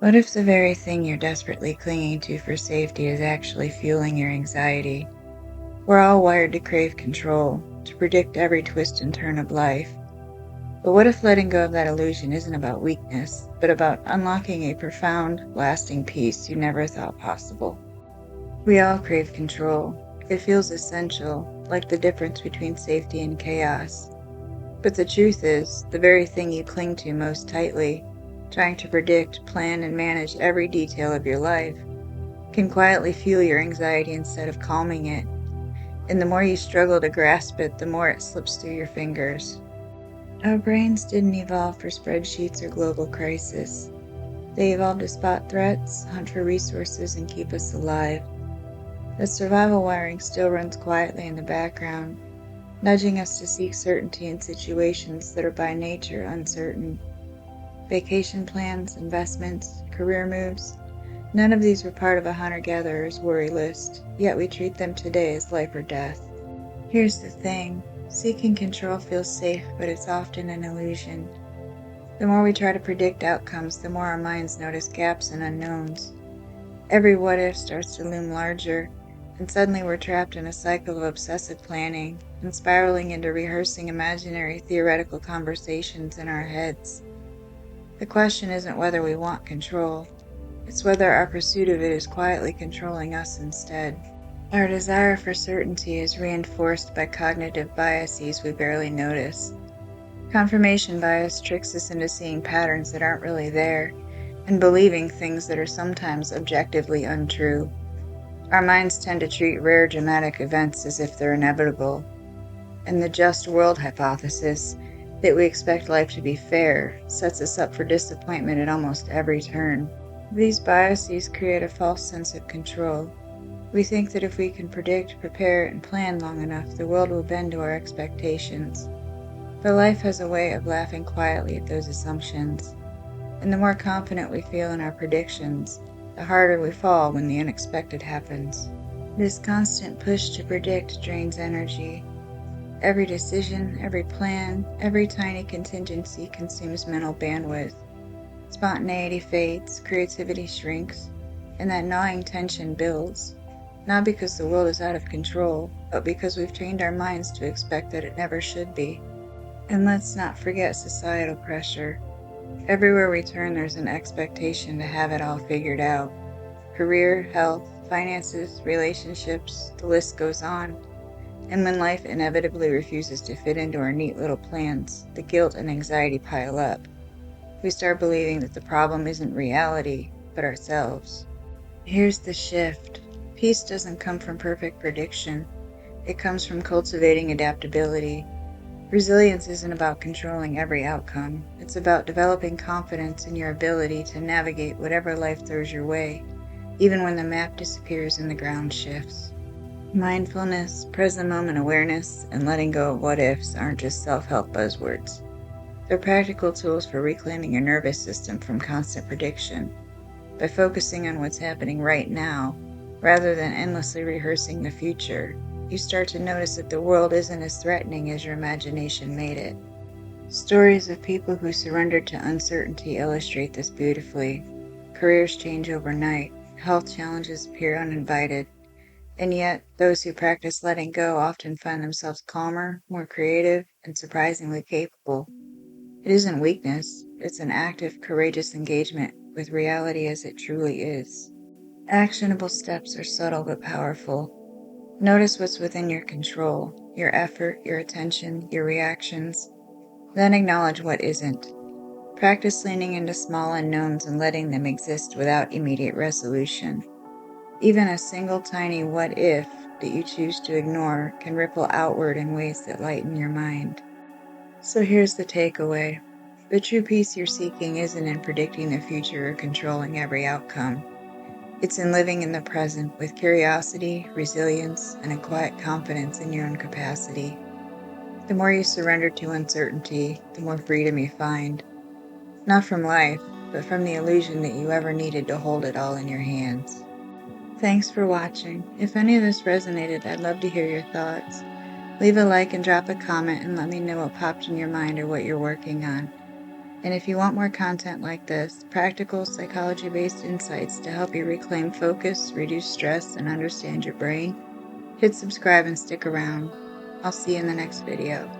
What if the very thing you're desperately clinging to for safety is actually fueling your anxiety? We're all wired to crave control, to predict every twist and turn of life. But what if letting go of that illusion isn't about weakness, but about unlocking a profound, lasting peace you never thought possible? We all crave control. It feels essential, like the difference between safety and chaos. But the truth is, the very thing you cling to most tightly, trying to predict, plan, and manage every detail of your life, can quietly fuel your anxiety instead of calming it. And the more you struggle to grasp it, the more it slips through your fingers. Our brains didn't evolve for spreadsheets or global crisis. They evolved to spot threats, hunt for resources, and keep us alive. The survival wiring still runs quietly in the background, nudging us to seek certainty in situations that are by nature uncertain. Vacation plans, investments, career moves, none of these were part of a hunter-gatherer's worry list, yet we treat them today as life or death. Here's the thing, seeking control feels safe, but it's often an illusion. The more we try to predict outcomes, the more our minds notice gaps and unknowns. Every what-if starts to loom larger, and suddenly we're trapped in a cycle of obsessive planning and spiraling into rehearsing imaginary theoretical conversations in our heads. The question isn't whether we want control, it's whether our pursuit of it is quietly controlling us instead. Our desire for certainty is reinforced by cognitive biases we barely notice. Confirmation bias tricks us into seeing patterns that aren't really there and believing things that are sometimes objectively untrue. Our minds tend to treat rare dramatic events as if they're inevitable, and the just world hypothesis, that we expect life to be fair, sets us up for disappointment at almost every turn. These biases create a false sense of control. We think that if we can predict, prepare, and plan long enough, the world will bend to our expectations. But life has a way of laughing quietly at those assumptions, and the more confident we feel in our predictions, the harder we fall when the unexpected happens. This constant push to predict drains energy. Every decision, every plan, every tiny contingency consumes mental bandwidth. Spontaneity fades, creativity shrinks, and that gnawing tension builds, not because the world is out of control, but because we've trained our minds to expect that it never should be. And let's not forget societal pressure. Everywhere we turn, there's an expectation to have it all figured out. Career, health, finances, relationships, the list goes on. And when life inevitably refuses to fit into our neat little plans, the guilt and anxiety pile up. We start believing that the problem isn't reality, but ourselves. Here's the shift. Peace doesn't come from perfect prediction. It comes from cultivating adaptability. Resilience isn't about controlling every outcome. It's about developing confidence in your ability to navigate whatever life throws your way, even when the map disappears and the ground shifts. Mindfulness, present moment awareness, and letting go of what-ifs aren't just self-help buzzwords. They're practical tools for reclaiming your nervous system from constant prediction. By focusing on what's happening right now, rather than endlessly rehearsing the future, you start to notice that the world isn't as threatening as your imagination made it. Stories of people who surrendered to uncertainty illustrate this beautifully. Careers change overnight, health challenges appear uninvited, and yet those who practice letting go often find themselves calmer, more creative, and surprisingly capable. It isn't weakness, it's an active, courageous engagement with reality as it truly is. Actionable steps are subtle but powerful. Notice what's within your control, your effort, your attention, your reactions. Then acknowledge what isn't. Practice leaning into small unknowns and letting them exist without immediate resolution. Even a single tiny what if that you choose to ignore can ripple outward in ways that lighten your mind. So here's the takeaway. The true peace you're seeking isn't in predicting the future or controlling every outcome. It's in living in the present with curiosity, resilience, and a quiet confidence in your own capacity. The more you surrender to uncertainty, the more freedom you find. Not from life, but from the illusion that you ever needed to hold it all in your hands. Thanks for watching. If any of this resonated, I'd love to hear your thoughts. Leave a like and drop a comment and let me know what popped in your mind or what you're working on. And if you want more content like this, practical psychology-based insights to help you reclaim focus, reduce stress, and understand your brain, hit subscribe and stick around. I'll see you in the next video.